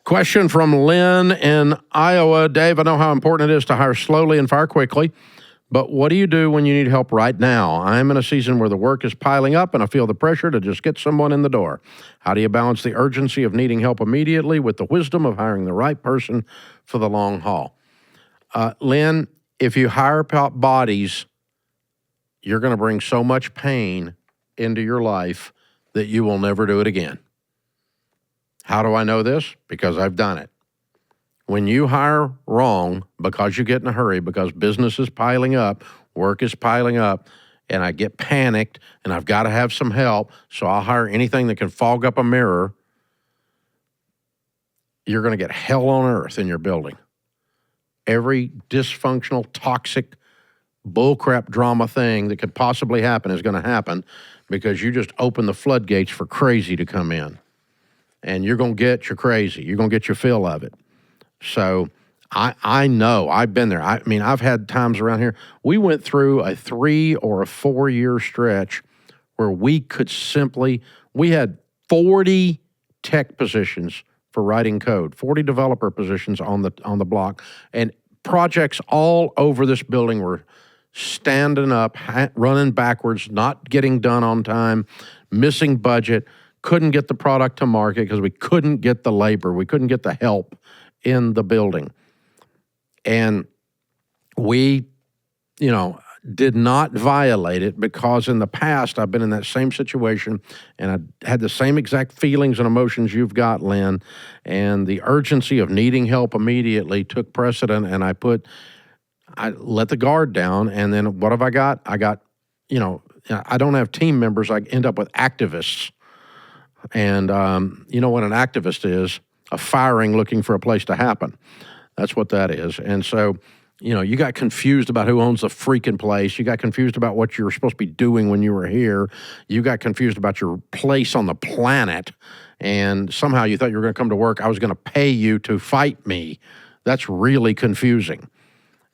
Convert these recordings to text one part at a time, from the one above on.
Question from Lynn in Iowa. Dave, I know how important it is to hire slowly and fire quickly, but what do you do when you need help right now? I'm in a season where the work is piling up and I feel the pressure to just get someone in the door. How do you balance the urgency of needing help immediately with the wisdom of hiring the right person for the long haul? Lynn, if you hire bodies, you're going to bring so much pain into your life that you will never do it again. How do I know this? Because I've done it. When you hire wrong because you get in a hurry, because business is piling up, work is piling up, and I get panicked and I've got to have some help, so I'll hire anything that can fog up a mirror, you're going to get hell on earth in your building. Every dysfunctional, toxic, bullcrap drama thing that could possibly happen is going to happen because you just open the floodgates for crazy to come in. And you're going to get your crazy. You're going to get your fill of it. So I know. I've been there. I mean, I've had times around here. We went through a 3 or a 4 year stretch where we had 40 tech positions for writing code, 40 developer positions on the block, and projects all over this building were standing up, running backwards, not getting done on time, missing budget. Couldn't get the product to market because we couldn't get the labor. We couldn't get the help in the building. And we, did not violate it because in the past I've been in that same situation and I had the same exact feelings and emotions you've got, Lynn, and the urgency of needing help immediately took precedent, and I let the guard down. And then what have I got? I don't have team members. I end up with activists. And you know what an activist is? A firing looking for a place to happen. That's what that is. And so, you got confused about who owns the freaking place. You got confused about what you were supposed to be doing when you were here. You got confused about your place on the planet. And somehow you thought you were going to come to work. I was going to pay you to fight me. That's really confusing.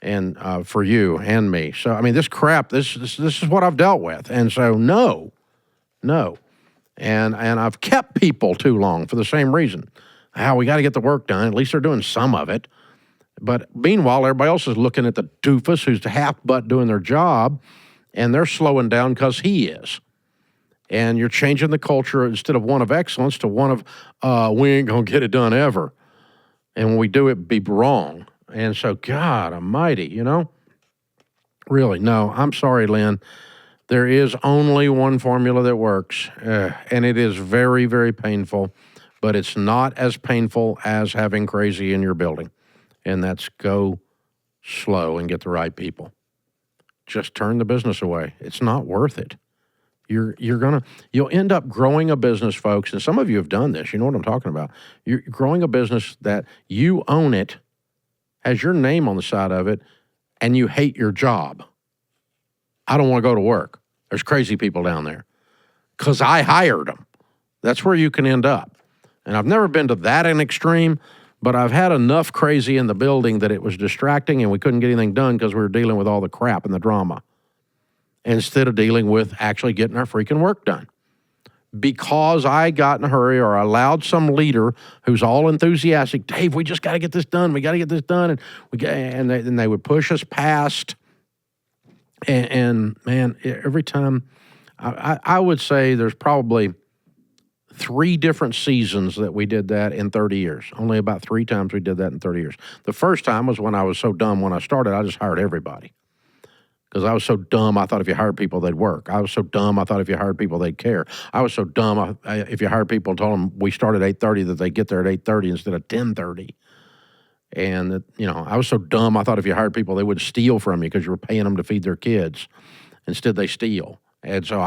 And for you and me. So, I mean, this crap, this is what I've dealt with. And so, no. And I've kept people too long for the same reason. We got to get the work done. At least they're doing some of it. But meanwhile, everybody else is looking at the doofus who's half-butt doing their job, and they're slowing down because he is. And you're changing the culture instead of one of excellence to one of, we ain't going to get it done ever. And when we do it, be wrong. And so, God almighty, Really, no, I'm sorry, Lynn. There is only one formula that works, and it is very, very painful, but it's not as painful as having crazy in your building, and that's go slow and get the right people. Just turn the business away. It's not worth it. You'll end up growing a business, folks, and some of you have done this. You know what I'm talking about. You're growing a business that you own it, has your name on the side of it, and you hate your job. I don't want to go to work. There's crazy people down there because I hired them. That's where you can end up. And I've never been to that an extreme, but I've had enough crazy in the building that it was distracting and we couldn't get anything done because we were dealing with all the crap and the drama instead of dealing with actually getting our freaking work done. Because I got in a hurry or allowed some leader who's all enthusiastic, Dave, we just got to get this done. We got to get this done. And they would push us past. And man, every time, I would say there's probably 3 different seasons that we did that in 30 years. Only about 3 times we did that in 30 years. The first time was when I was so dumb when I started, I just hired everybody. Because I was so dumb, I thought if you hired people, they'd work. I was so dumb, I thought if you hired people, they'd care. I was so dumb, if you hired people and told them we start at 8:30, that they get there at 8:30 instead of 10:30. And, I was so dumb, I thought if you hired people, they would steal from you because you were paying them to feed their kids. Instead, they steal. And so,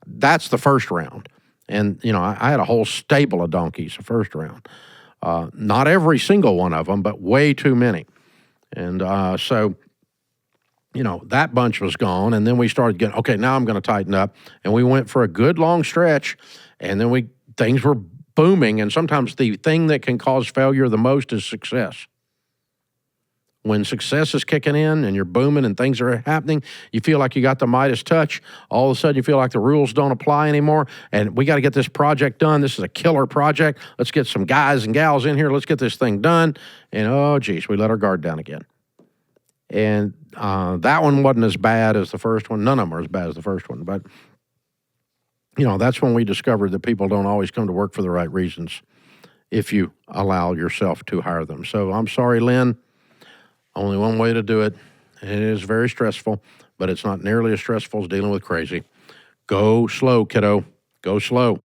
that's the first round. And, I had a whole stable of donkeys the first round. Not every single one of them, but way too many. And so, that bunch was gone. And then we started getting, okay, now I'm going to tighten up. And we went for a good long stretch. And then things were booming. And sometimes the thing that can cause failure the most is success. When success is kicking in and you're booming and things are happening, you feel like you got the Midas touch. All of a sudden, you feel like the rules don't apply anymore. And we got to get this project done. This is a killer project. Let's get some guys and gals in here. Let's get this thing done. And oh, geez, we let our guard down again. And that one wasn't as bad as the first one. None of them are as bad as the first one. But, that's when we discovered that people don't always come to work for the right reasons if you allow yourself to hire them. So I'm sorry, Lynn. Only one way to do it. It is very stressful, but it's not nearly as stressful as dealing with crazy. Go slow, kiddo. Go slow.